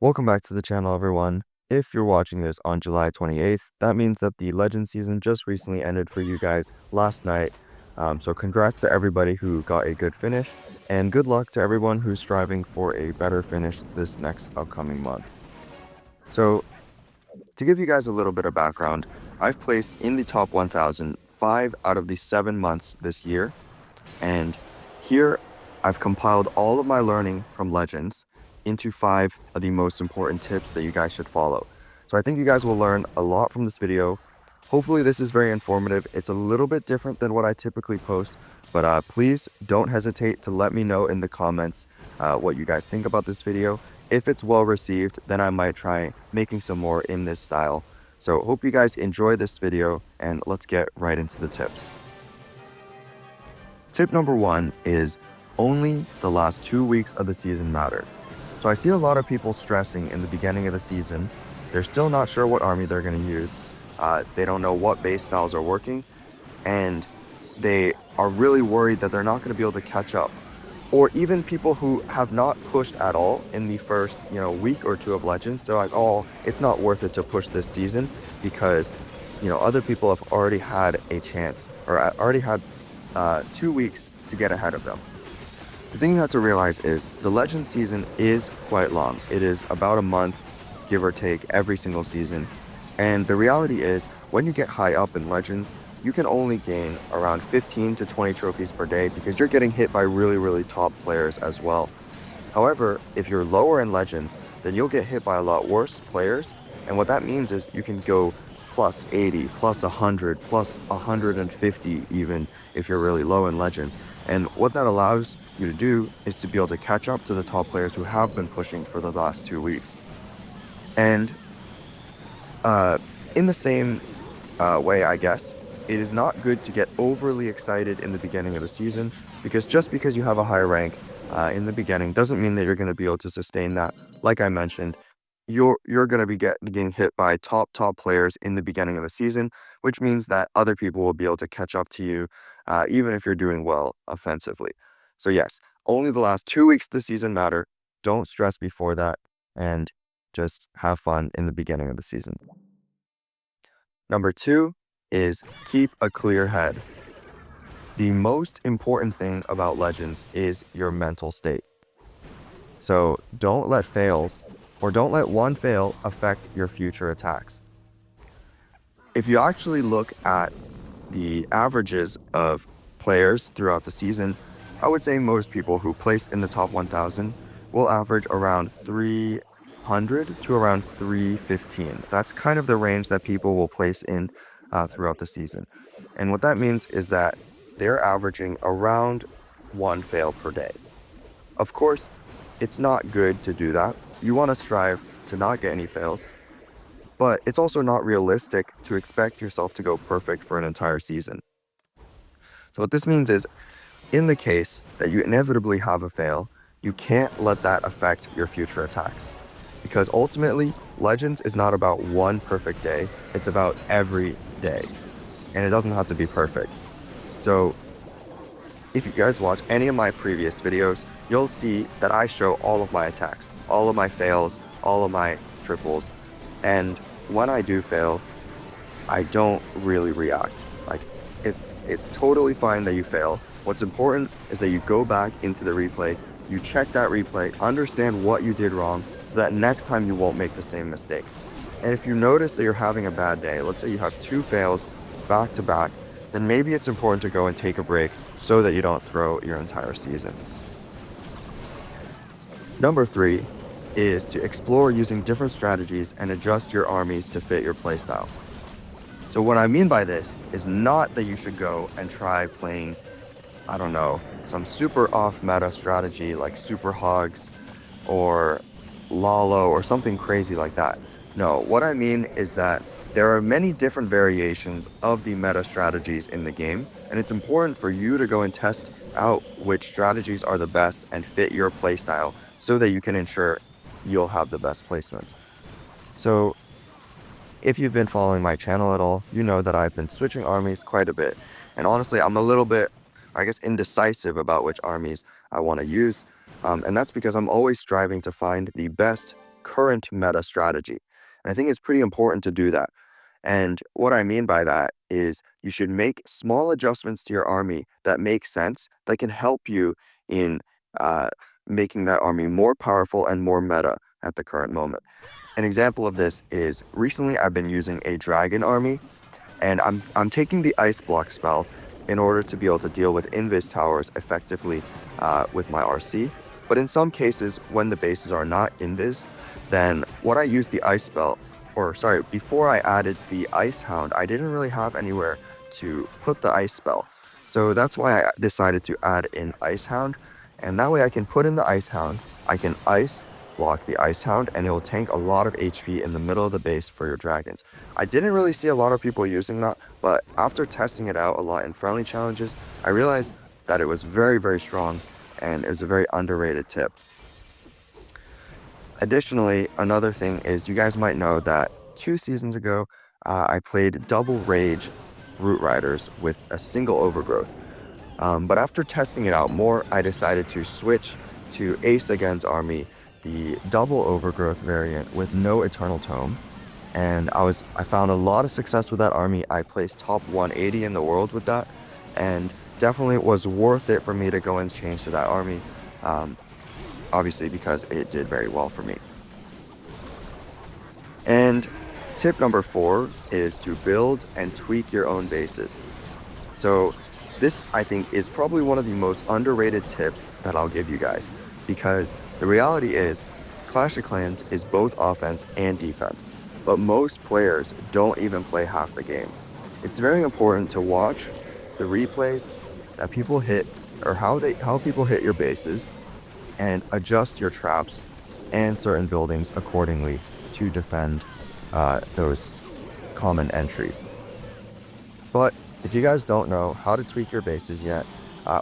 Welcome back to the channel, everyone. If you're watching this on July 28th, that means that the Legend season just recently ended for you guys last night. So congrats to everybody who got a good finish, and good luck to everyone who's striving for a better finish this next upcoming month. So to give you guys a little bit of background, I've placed in the top 1,000 5 out of the 7 months this year, and here I've compiled all of my learning from Legends into 5 of the most important tips that you guys should follow. So I think you guys will learn a lot from this video. Hopefully this is very informative. It's a little bit different than what I typically post, but please don't hesitate to let me know in the comments what you guys think about this video. If it's well received, then I might try making some more in this style. So hope you guys enjoy this video, and let's get right into the tips. Tip number 1 is only the last 2 weeks of the season matter. So I see a lot of people stressing in the beginning of the season. They're still not sure what army they're going to use. They don't know what base styles are working, and they are really worried that they're not going to be able to catch up. Or even people who have not pushed at all in the first, week or two of Legends, they're like, oh, it's not worth it to push this season because, other people have already had a chance or already had 2 weeks to get ahead of them. The thing you have to realize is the Legend season is quite long. It is about a month, give or take, every single season. And the reality is, when you get high up in Legends, you can only gain around 15 to 20 trophies per day because you're getting hit by really, really top players as well. However, if you're lower in Legends, then you'll get hit by a lot worse players. And what that means is you can go plus 80, plus 100, plus 150 even if you're really low in Legends. And what that allows you to do is to be able to catch up to the top players who have been pushing for the last 2 weeks. And in the same way, I guess, it is not good to get overly excited in the beginning of the season, because just because you have a high rank in the beginning doesn't mean that you're going to be able to sustain that. Like I mentioned, you're going to be getting hit by top players in the beginning of the season, which means that other people will be able to catch up to you, even if you're doing well offensively. So yes, only the last 2 weeks of the season matter. Don't stress before that, and just have fun in the beginning of the season. Number 2 is keep a clear head. The most important thing about Legends is your mental state. So don't let fails, or don't let one fail affect your future attacks. If you actually look at the averages of players throughout the season, I would say most people who place in the top 1,000 will average around 300 to around 315. That's kind of the range that people will place in throughout the season. And what that means is that they're averaging around 1 fail per day. Of course, it's not good to do that. You want to strive to not get any fails, but it's also not realistic to expect yourself to go perfect for an entire season. So what this means is, in the case that you inevitably have a fail, you can't let that affect your future attacks. Because ultimately, Legends is not about one perfect day, it's about every day. And it doesn't have to be perfect. So if you guys watch any of my previous videos, you'll see that I show all of my attacks, all of my fails, all of my triples. And when I do fail, I don't really react. Like, it's totally fine that you fail. What's important is that you go back into the replay, you check that replay, understand what you did wrong, so that next time you won't make the same mistake. And if you notice that you're having a bad day, let's say you have 2 fails back to back, then maybe it's important to go and take a break so that you don't throw your entire season. Number 3 is to explore using different strategies and adjust your armies to fit your playstyle. So what I mean by this is not that you should go and try playing, I don't know, some super off meta strategy like Super Hogs or Lalo or something crazy like that. No, what I mean is that there are many different variations of the meta strategies in the game, and it's important for you to go and test out which strategies are the best and fit your playstyle so that you can ensure you'll have the best placement. So if you've been following my channel at all, you know that I've been switching armies quite a bit. And honestly, I'm a little bit, indecisive about which armies I want to use. And that's because I'm always striving to find the best current meta strategy. And I think it's pretty important to do that. And what I mean by that is you should make small adjustments to your army that make sense, that can help you in uh, making that army more powerful and more meta at the current moment. An example of this is recently I've been using a dragon army, and I'm taking the ice block spell in order to be able to deal with invis towers effectively with my RC. But in some cases, when the bases are not invis, then what I use the ice spell, or sorry, before I added the ice hound, I didn't really have anywhere to put the ice spell. So that's why I decided to add in ice hound, and that way I can put in the ice hound, I can ice block the ice hound, and it will tank a lot of HP in the middle of the base for your dragons. I didn't really see a lot of people using that, but after testing it out a lot in friendly challenges, I realized that it was very, very strong and is a very underrated tip. Additionally, another thing is you guys might know that 2 seasons ago, I played double rage root riders with a single overgrowth. But after testing it out more, I decided to switch to Ace Again's army, the double overgrowth variant with no eternal tome. And I found a lot of success with that army. I placed top 180 in the world with that, and definitely was worth it for me to go and change to that army, um, obviously because it did very well for me. And tip number 4 is to build and tweak your own bases. So this, I think, is probably one of the most underrated tips that I'll give you guys, because the reality is Clash of Clans is both offense and defense, but most players don't even play half the game. It's very important to watch the replays that people hit, or how people hit your bases, and adjust your traps and certain buildings accordingly to defend those common entries. But if you guys don't know how to tweak your bases yet,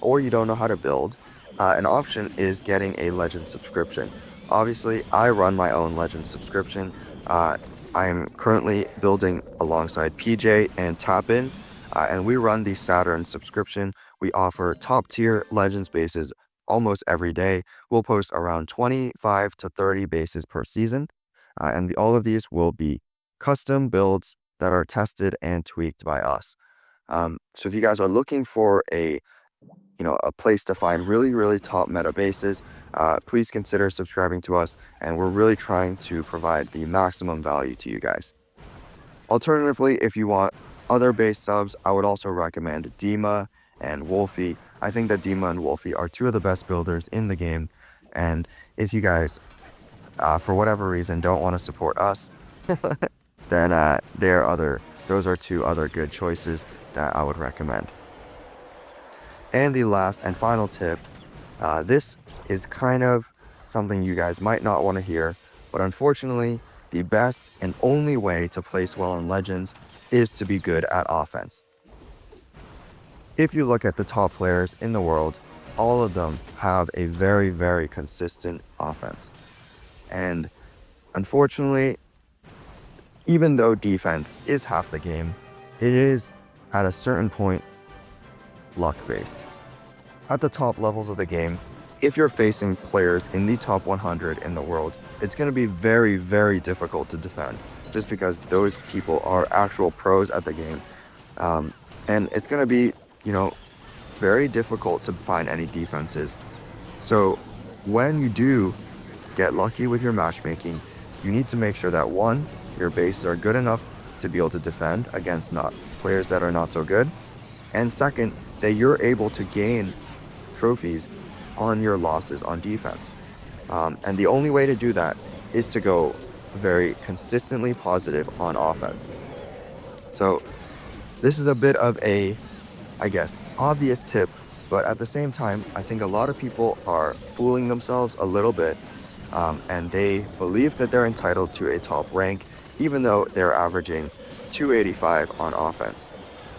or you don't know how to build, an option is getting a Legend subscription. Obviously, I run my own Legend subscription. I'm currently building alongside PJ and Tapin, and we run the Saturn subscription. We offer top tier Legends bases almost every day. We'll post around 25 to 30 bases per season, and all of these will be custom builds that are tested and tweaked by us. So if you guys are looking for a place to find really, really top meta bases, please consider subscribing to us, and we're really trying to provide the maximum value to you guys. Alternatively, if you want other base subs, I would also recommend Dima and Wolfie. I think that Dima and Wolfie are two of the best builders in the game, and if you guys, for whatever reason, don't want to support us, then those are two other good choices that I would recommend. And the last and final tip, this is kind of something you guys might not want to hear, but unfortunately, the best and only way to place well in Legends is to be good at offense. If you look at the top players in the world, all of them have a very, very consistent offense. And unfortunately, even though defense is half the game, it is at a certain point luck-based. At the top levels of the game, if you're facing players in the top 100 in the world, it's going to be very, very difficult to defend, just because those people are actual pros at the game. And it's going to be, very difficult to find any defenses. So when you do get lucky with your matchmaking, you need to make sure that, one, your bases are good enough to be able to defend against players that are not so good, and second, that you're able to gain trophies on your losses on defense. And the only way to do that is to go very consistently positive on offense. So this is a bit of a, I guess, obvious tip, but at the same time, I think a lot of people are fooling themselves a little bit, and they believe that they're entitled to a top rank, even though they're averaging 285 on offense.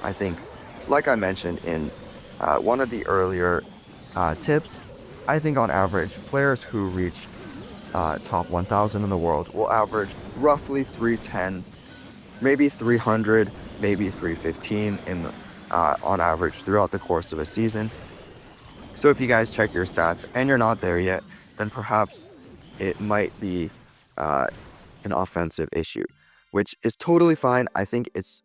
I think, like I mentioned in one of the earlier tips, I think on average, players who reach top 1,000 in the world will average roughly 310, maybe 300, maybe 315 on average throughout the course of a season. So if you guys check your stats and you're not there yet, then perhaps it might be an offensive issue, which is totally fine. I think it's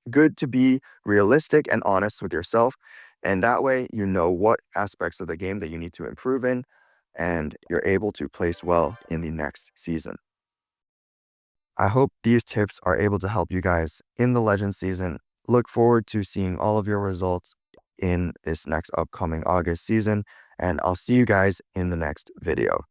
good to be realistic and honest with yourself, and that way you know what aspects of the game that you need to improve in, and you're able to place well in the next season. I hope these tips are able to help you guys in the Legends season. Look forward to seeing all of your results in this next upcoming August season, and I'll see you guys in the next video.